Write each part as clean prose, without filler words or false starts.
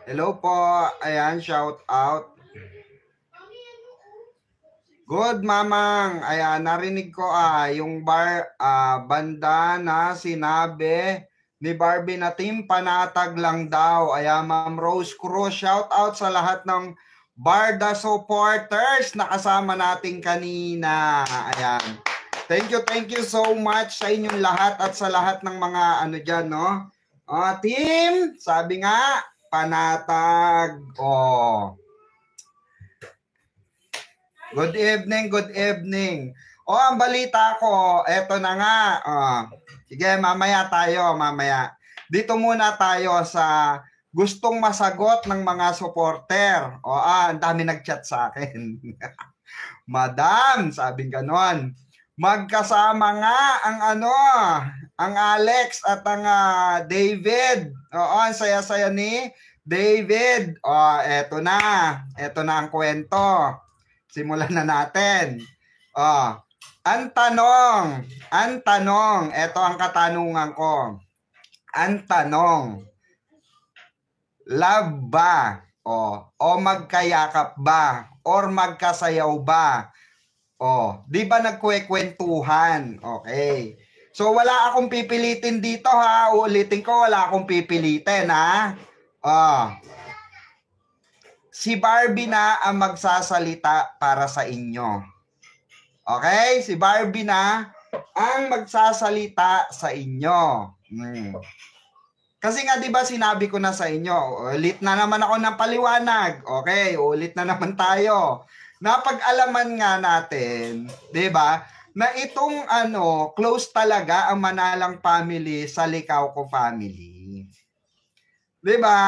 Hello po. Ayan, shout out. Good, mamang. Ayan, narinig ko yung banda na sinabi ni Barbie na team panatag lang daw. Ayan, Ma'am Rose Cruz, shout out sa lahat ng Barda supporters na kasama natin kanina. Ayan. Thank you so much sa inyong lahat at sa lahat ng mga ano dyan, no? Team, sabi nga, panatag. Good evening, good evening. Ang balita ko, eto na nga. Sige, mamaya tayo, mamaya. Dito muna tayo sa gustong masagot ng mga supporter. Ang dami nag-chat sa akin. Madam, sabing ganon. Magkasama nga ang Alex at ang David. Ang saya-saya ni David. Eto na. Eto na ang kwento. Simulan na natin. Ang tanong, ito ang katanungan ko. Ang tanong, love ba? O magkayakap ba? Or magkasayaw ba? Di ba nagkwekwentuhan? Okay. So wala akong pipilitin dito ha. Uulitin ko, wala akong pipilitin ha. Si Barbie na ang magsasalita para sa inyo. Okay? Si Barbie na ang magsasalita sa inyo. Kasi nga 'di ba sinabi ko na sa inyo, ulit na naman ako ng paliwanag. Okay, ulit na naman tayo. Napag-alaman nga natin, 'di ba? Na itong close talaga ang Manalang family sa Licauco family. 'Di ba?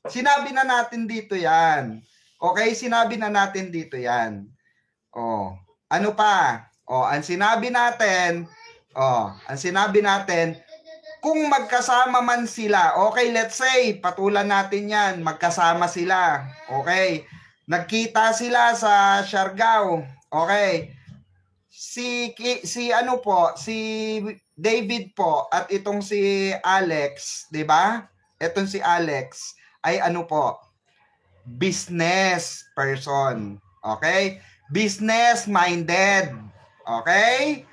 Sinabi na natin dito yan. Okay? Sinabi na natin dito yan. Ano pa? Ang sinabi natin, kung magkasama man sila, okay, let's say, patulan natin yan, magkasama sila. Okay? Nagkita sila sa Siargao. Okay? Si David po at itong si Alex, 'di ba? Itong si Alex ay business person. Okay? Business minded. Okay?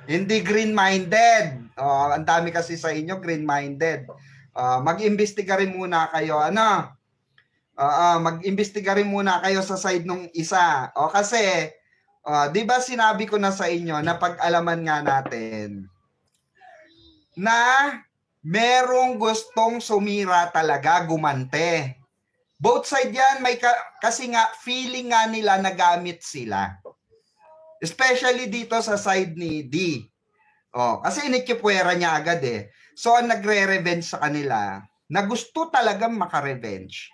Hindi green minded. Ang dami kasi sa inyo green minded. Mag-imbestiga rin muna kayo. Mag-imbestiga rin muna kayo sa side nung isa. Kasi 'di ba sinabi ko na sa inyo na pag-alaman nga natin na merong gustong sumira talaga, gumante. Both side yan, kasi nga feeling nga nila nagamit sila. Especially dito sa side ni D. Kasi inikipuwera niya agad eh. So ang nagre-revenge sa kanila, na gusto talagang maka-revenge.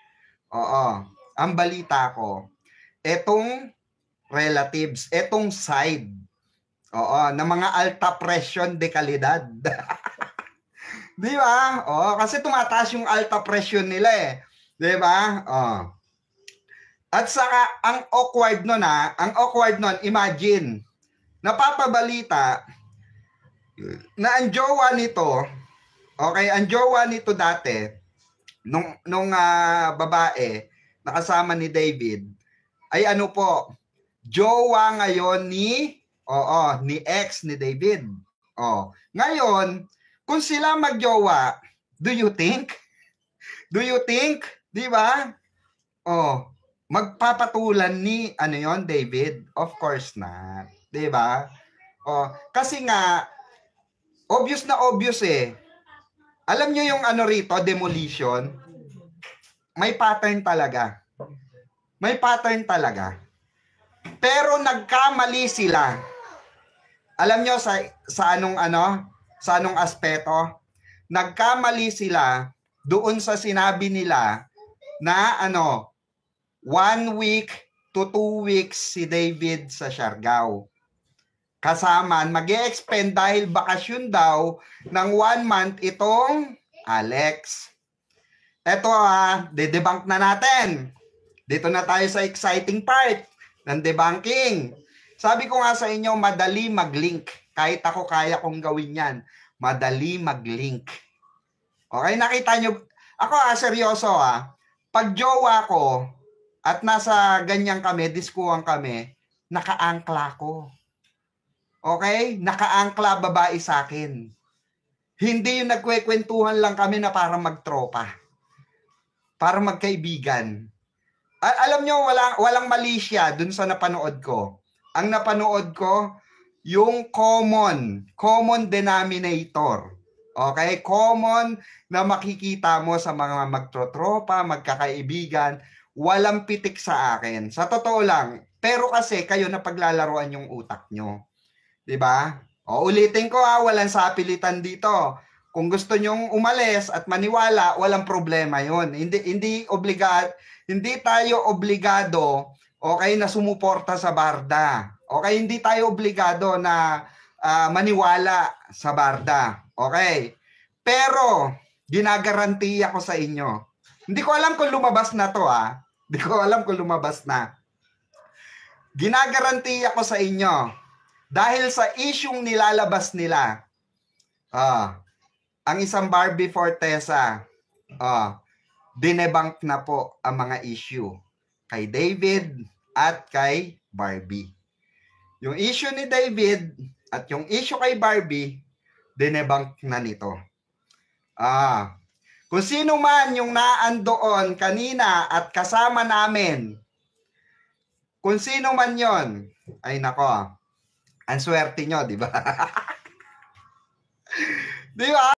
Ang balita ko, etong relatives, etong side, na mga alta presyon de kalidad. Di ba? Kasi tumataas yung alta presyon nila eh. Di ba? At saka, ang awkward nun, imagine, napapabalita na ang jowa nito, okay, ang jowa nito dati, nung babae, nakasama ni David, ay jowa ngayon ni ex ni David. Ngayon, kung sila magjowa, do you think, di ba? Magpapatulan ni David? Of course not, di ba? Kasi nga obvious na obvious eh. Alam niyo yung rito, demolition, may pattern talaga. May pattern talaga. Pero nagkamali sila. Alam niyo sa anong aspeto? Nagkamali sila doon sa sinabi nila na 1 week to 2 weeks si David sa Siargao. Kasama, mag-e-expend dahil bakasyon daw ng 1 month itong Alex. Eto de-debunk na natin. Dito na tayo sa exciting part ng debunking. Sabi ko nga sa inyo, madali mag-link. Kahit ako kaya kong gawin yan. Madali mag-link. Okay, nakita nyo, Ako seryoso pag jowa ko at nasa ganyan kami, diskuhan kami, nakaangkla ko. Okay? Nakaangkla babae sa akin. Hindi yung nagkwekwentuhan lang kami na para magtropa. Para magkaibigan. Alam nyo, walang mali siya dun sa napanood ko. Ang napanood ko, yung common denominator. Okay? Common na makikita mo sa mga magtrotropa, magkakaibigan, walang pitik sa akin. Sa totoo lang. Pero kasi kayo na paglalaruan yung utak nyo. 'Di ba? O ulitin ko walang sapilitan dito. Kung gusto nyong umalis at maniwala, walang problema 'yon. Hindi tayo obligado na sumuporta sa barda. Okay, hindi tayo obligado na maniwala sa barda. Okay? Pero ginagarantiya ko sa inyo. Hindi ko alam kung lumabas na 'to Hindi ko alam kung lumabas na. Ginagarantiya ko sa inyo. Dahil sa isyung nilalabas nila, ang isang Barbie Fortesa, dinebunk na po ang mga issue kay David at kay Barbie. Yung issue ni David at yung issue kay Barbie, dinebunk na nito. Kung sino man yung naandoon kanina at kasama namin, kung sino man yon, ay nako, ang swerte nyo, di ba? Di ba?